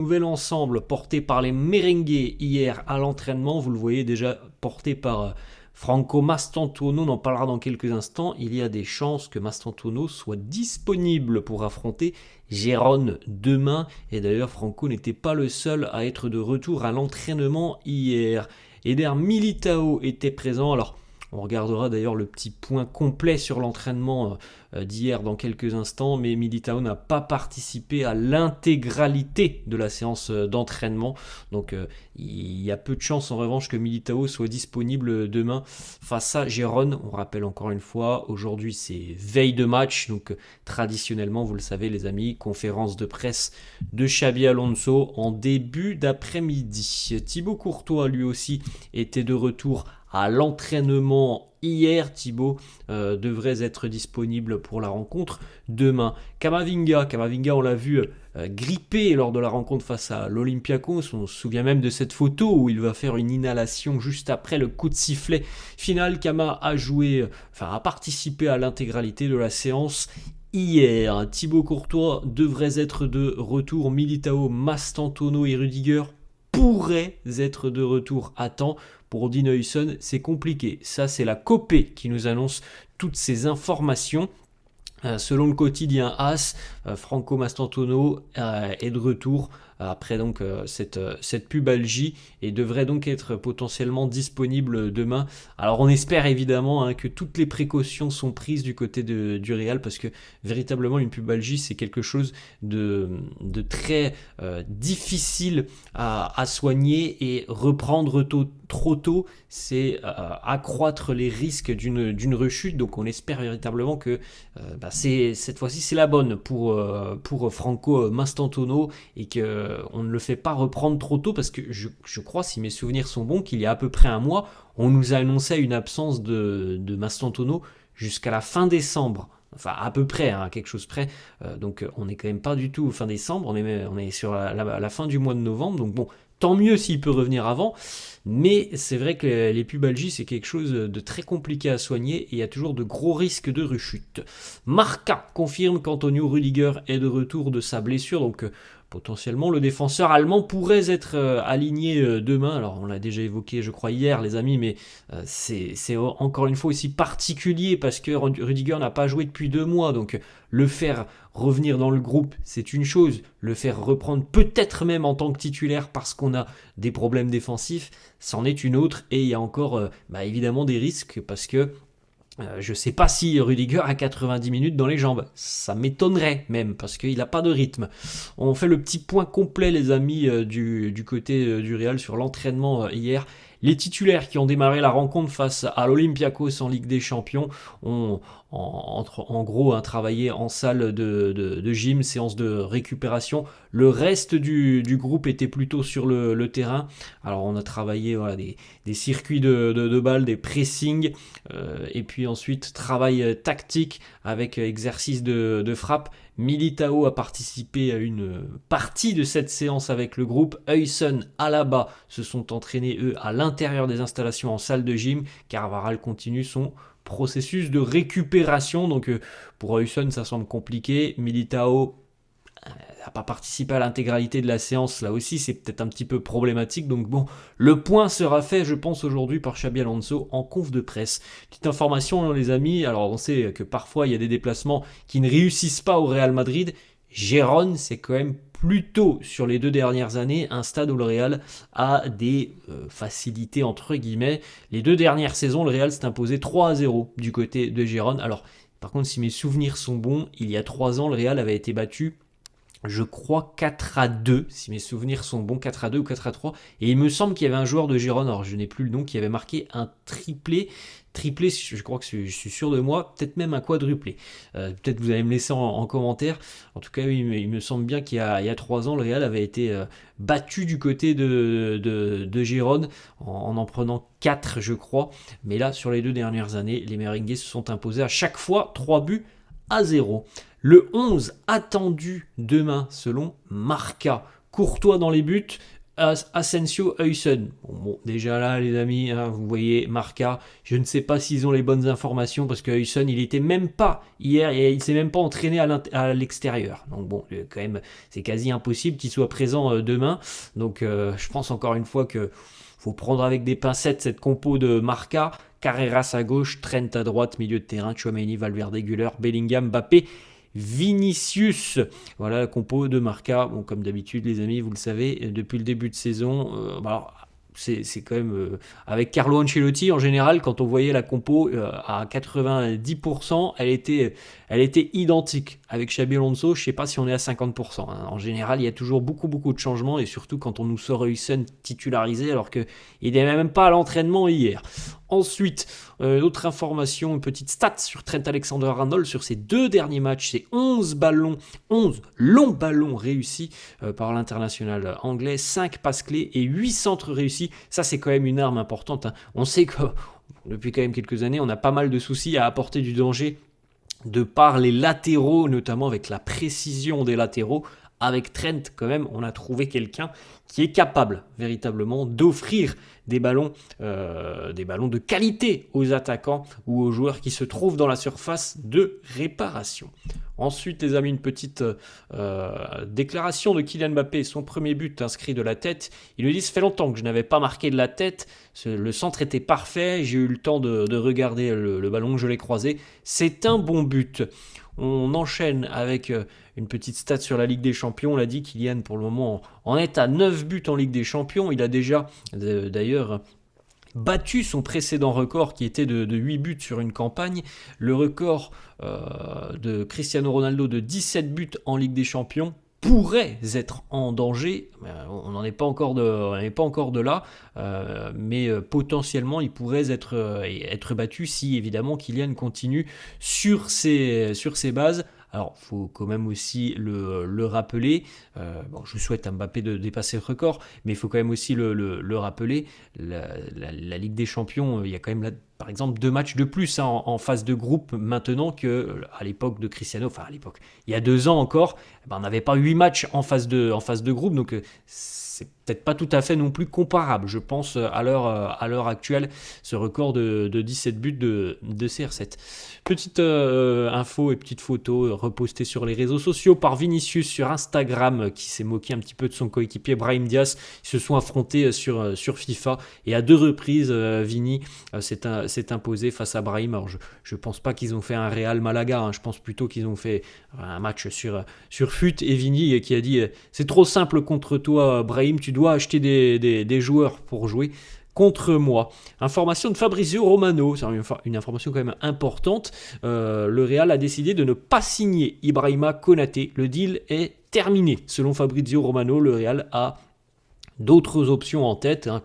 Nouvel ensemble porté par les merengues hier à l'entraînement, vous le voyez déjà porté par Franco Mastantuono, on en parlera dans quelques instants. Il y a des chances que Mastantuono soit disponible pour affronter Gérone demain. Et d'ailleurs, Franco n'était pas le seul à être de retour à l'entraînement hier. Eder Militao était présent. Alors, on regardera d'ailleurs le petit point complet sur l'entraînement d'hier dans quelques instants, mais Militao n'a pas participé à l'intégralité de la séance d'entraînement. Donc il y a peu de chances en revanche que Militao soit disponible demain face à Gérone. On rappelle encore une fois, aujourd'hui c'est veille de match, donc traditionnellement, vous le savez les amis, conférence de presse de Xabi Alonso en début d'après-midi. Thibaut Courtois lui aussi était de retour à l'entraînement hier. Thibaut devrait être disponible pour la rencontre demain. Camavinga on l'a vu grippé lors de la rencontre face à l'Olympiakos. On se souvient même de cette photo où il va faire une inhalation juste après le coup de sifflet final. Kama a participé à l'intégralité de la séance hier. Thibaut Courtois devrait être de retour. Militao, Mastantuono et Rudiger pourraient être de retour à temps. Pour Dean Huijsen, c'est compliqué. Ça, c'est la Copé qui nous annonce toutes ces informations. Selon le quotidien AS, Franco Mastantuono est de retour après donc cette pubalgie et devrait donc être potentiellement disponible demain. Alors on espère évidemment que toutes les précautions sont prises du côté du Real, parce que véritablement une pubalgie c'est quelque chose de très difficile à soigner, et reprendre trop tôt c'est accroître les risques d'une rechute. Donc on espère véritablement que cette fois-ci c'est la bonne pour Franco Mastantuono, et qu'on ne le fait pas reprendre trop tôt, parce que je crois, si mes souvenirs sont bons, qu'il y a à peu près un mois, on nous a annoncé une absence de Mastantuono jusqu'à la fin décembre. Enfin, à peu près, quelque chose près. Donc, on n'est quand même pas du tout fin décembre, on est sur la fin du mois de novembre. Donc, bon, tant mieux s'il peut revenir avant. Mais c'est vrai que les pubalgies, c'est quelque chose de très compliqué à soigner, et il y a toujours de gros risques de rechute. Marca confirme qu'Antonio Rudiger est de retour de sa blessure. Donc, potentiellement, le défenseur allemand pourrait être aligné demain. Alors, on l'a déjà évoqué, je crois, hier, les amis, mais c'est encore une fois aussi particulier, parce que Rudiger n'a pas joué depuis 2 mois. Donc, le faire revenir dans le groupe, c'est une chose. Le faire reprendre peut-être même en tant que titulaire parce qu'on a des problèmes défensifs, c'en est une autre. Et il y a encore évidemment des risques, parce que je ne sais pas si Rudiger a 90 minutes dans les jambes. Ça m'étonnerait même, parce qu'il n'a pas de rythme. On fait le petit point complet, les amis, du côté du Real sur l'entraînement hier. Les titulaires qui ont démarré la rencontre face à l'Olympiakos en Ligue des Champions ont en gros travaillé en salle de gym, séance de récupération. Le reste du groupe était plutôt sur le terrain. Alors on a travaillé des circuits de balles, des pressings, et puis ensuite travail tactique avec exercice de frappe. Militao a participé à une partie de cette séance avec le groupe. Huijsen, Alaba se sont entraînés eux à l'intérieur des installations en salle de gym. Carvajal continue son processus de récupération. Donc pour Huijsen ça semble compliqué. Militao n'a pas participé à l'intégralité de la séance, là aussi c'est peut-être un petit peu problématique. Donc bon, le point sera fait je pense aujourd'hui par Xabi Alonso en conf de presse. Petite information les amis, alors on sait que parfois il y a des déplacements qui ne réussissent pas au Real Madrid. Gérone, c'est quand même plutôt sur les 2 dernières années un stade où le Real a des facilités entre guillemets. Les 2 dernières saisons, le Real s'est imposé 3-0 du côté de Gérone. Alors par contre, si mes souvenirs sont bons, il y a 3 ans, le Real avait été battu, je crois 4-2, si mes souvenirs sont bons, 4-2 ou 4-3. Et il me semble qu'il y avait un joueur de Gérone, alors je n'ai plus le nom, qui avait marqué un triplé, je crois que je suis sûr de moi, peut-être même un quadruplé. Peut-être vous allez me laisser en commentaire. En tout cas, oui, il me semble bien qu'il y a 3 ans, le Real avait été battu du côté de Gérone en prenant 4, je crois. Mais là, sur les 2 dernières années, les merengues se sont imposés à chaque fois 3-0. Le 11 attendu demain selon Marca. Courtois dans les buts, Asensio Huysen. Déjà là, les amis, hein, vous voyez, Marca, je ne sais pas s'ils ont les bonnes informations parce que Huysen, il était même pas hier et il s'est même pas entraîné à l'extérieur. Donc bon, quand même, c'est quasi impossible qu'il soit présent demain. Donc je pense encore une fois que faut prendre avec des pincettes cette compo de Marca. Carreras à gauche, Trent à droite, milieu de terrain, Tchouaméni, Valverde, Güler, Bellingham, Mbappé, Vinicius. Voilà la compo de Marca. Bon, comme d'habitude, les amis, vous le savez, depuis le début de saison, alors, c'est quand même avec Carlo Ancelotti en général, quand on voyait la compo à 90%, elle était identique. Avec Xabi Alonso, je ne sais pas si on est à 50%, hein. En général, il y a toujours beaucoup de changements, et surtout quand on nous sort Huysen titularisé alors qu'il n'est même pas à l'entraînement hier. Ensuite, autre information, une petite stat sur Trent Alexander-Arnold sur ses 2 derniers matchs, c'est 11 longs ballons réussis par l'international anglais, 5 passes clés et 8 centres réussis. Ça, c'est quand même une arme importante, hein. On sait que depuis quand même quelques années, on a pas mal de soucis à apporter du danger de par les latéraux, notamment avec la précision des latéraux. Avec Trent, quand même, on a trouvé quelqu'un qui est capable véritablement d'offrir des ballons de qualité aux attaquants ou aux joueurs qui se trouvent dans la surface de réparation. Ensuite, les amis, une petite déclaration de Kylian Mbappé, son premier but inscrit de la tête. Il nous dit: ça fait longtemps que je n'avais pas marqué de la tête, le centre était parfait, j'ai eu le temps de regarder le ballon, je l'ai croisé, c'est un bon but. On enchaîne avec une petite stat sur la Ligue des Champions. On l'a dit, Kylian pour le moment en est à 9 buts en Ligue des Champions. Il a déjà d'ailleurs battu son précédent record qui était de 8 buts sur une campagne. Le record de Cristiano Ronaldo de 17 buts en Ligue des Champions pourrait être en danger. On n'en est pas encore de là, mais potentiellement il pourrait être battu si évidemment Kylian continue sur ses bases. Alors, il faut quand même aussi le rappeler. Je souhaite à Mbappé de dépasser le record, mais il faut quand même aussi le rappeler. La Ligue des Champions, il y a quand même là, par exemple, 2 matchs de plus en phase de groupe maintenant qu'à l'époque de Cristiano. Enfin, à l'époque, il y a 2 ans encore, on n'avait pas 8 matchs en phase de groupe, donc c'est peut-être pas tout à fait non plus comparable, je pense, à l'heure actuelle, ce record de 17 buts de CR7. Petite info et petite photo repostée sur les réseaux sociaux par Vinicius sur Instagram, qui s'est moqué un petit peu de son coéquipier Brahim Diaz. Ils se sont affrontés sur FIFA, et à 2 reprises, Vini s'est imposé face à Brahim. Alors je pense pas qu'ils ont fait un Real Malaga, hein. Je pense plutôt qu'ils ont fait un match sur FUT, et Vini qui a dit: c'est trop simple contre toi, Brahim, tu dois acheter des joueurs pour jouer contre moi. Information de Fabrizio Romano, c'est une information quand même importante. Le Real a décidé de ne pas signer Ibrahima Konaté. Le deal est terminé. Selon Fabrizio Romano, le Real a d'autres options en tête, hein,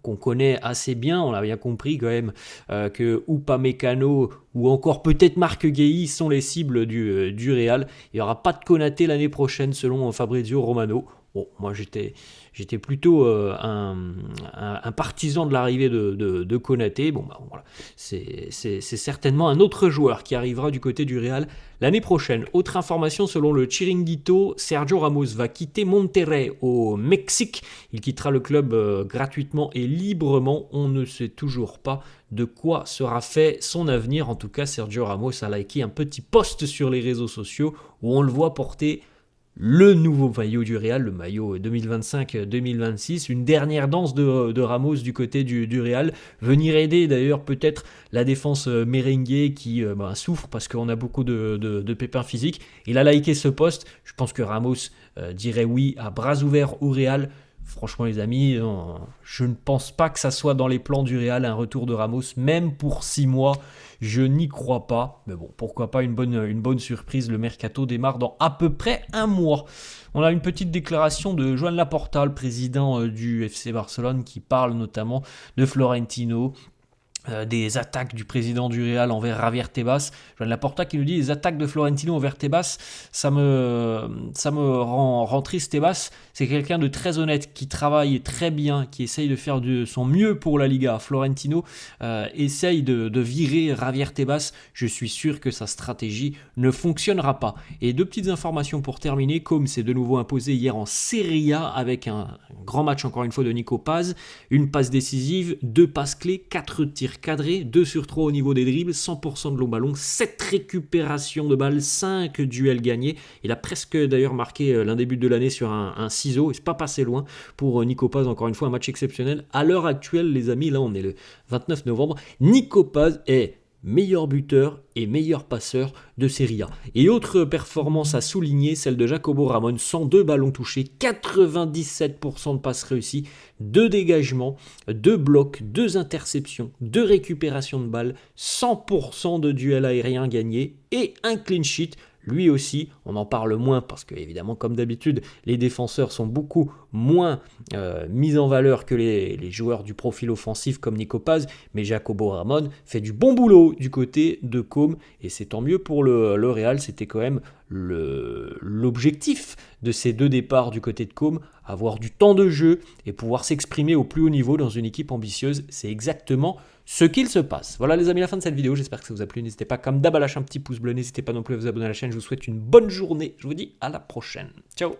qu'on connaît assez bien. On a bien compris quand même que Upamecano ou encore peut-être Marc Guehi sont les cibles du Real. Il n'y aura pas de Konaté l'année prochaine selon Fabrizio Romano. Bon, moi j'étais plutôt un partisan de l'arrivée de Konaté. Bon, voilà. C'est certainement un autre joueur qui arrivera du côté du Real l'année prochaine. Autre information, selon le Chiringuito, Sergio Ramos va quitter Monterrey au Mexique. Il quittera le club gratuitement et librement. On ne sait toujours pas de quoi sera fait son avenir. En tout cas, Sergio Ramos a liké un petit post sur les réseaux sociaux où on le voit porter le nouveau maillot du Real, le maillot 2025-2026, une dernière danse de Ramos du côté du Real, venir aider d'ailleurs peut-être la défense merengue qui souffre parce qu'on a beaucoup de pépins physiques. Il a liké ce post, je pense que Ramos dirait oui à bras ouverts au Real. Franchement les amis, je ne pense pas que ça soit dans les plans du Real un retour de Ramos, même pour 6 mois, je n'y crois pas. Mais bon, pourquoi pas une bonne surprise, le mercato démarre dans à peu près 1 mois. On a une petite déclaration de Joan Laporta, le président du FC Barcelone, qui parle notamment de Florentino, des attaques du président du Real envers Javier Tebas. Joan Laporta qui nous dit les attaques de Florentino envers Tebas, ça me rend triste. Tebas, c'est quelqu'un de très honnête, qui travaille très bien, qui essaye de faire de son mieux pour la Liga. Florentino essaye de virer Javier Tebas. Je suis sûr que sa stratégie ne fonctionnera pas. Et deux petites informations pour terminer. Comme s'est de nouveau imposé hier en Serie A avec un grand match encore une fois de Nico Paz. Une passe décisive, 2 passes clés, 4 tirs cadré, 2 sur 3 au niveau des dribbles, 100% de long ballon, 7 récupérations de balles, 5 duels gagnés. Il a presque d'ailleurs marqué l'un des buts de l'année sur un ciseau, et c'est pas passé loin pour Nico Paz, encore une fois un match exceptionnel. À l'heure actuelle les amis, là on est le 29 novembre, Nico Paz est meilleur buteur et meilleur passeur de Serie A. Et autre performance à souligner, celle de Jacobo Ramon, 102 ballons touchés, 97% de passes réussies, 2 dégagements, 2 blocs, 2 interceptions, 2 récupérations de balles, 100% de duels aériens gagnés et un clean sheet. Lui aussi, on en parle moins parce que, évidemment, comme d'habitude, les défenseurs sont beaucoup moins mis en valeur que les joueurs du profil offensif comme Nico Paz, mais Jacobo Ramon fait du bon boulot du côté de Côme et c'est tant mieux pour le Real. C'était quand même l'objectif de ces 2 départs du côté de Côme, avoir du temps de jeu et pouvoir s'exprimer au plus haut niveau dans une équipe ambitieuse. C'est exactement ce qu'il se passe. Voilà les amis, la fin de cette vidéo, j'espère que ça vous a plu. N'hésitez pas comme d'hab à lâcher un petit pouce bleu, n'hésitez pas non plus à vous abonner à la chaîne. Je vous souhaite une bonne journée, je vous dis à la prochaine. Ciao.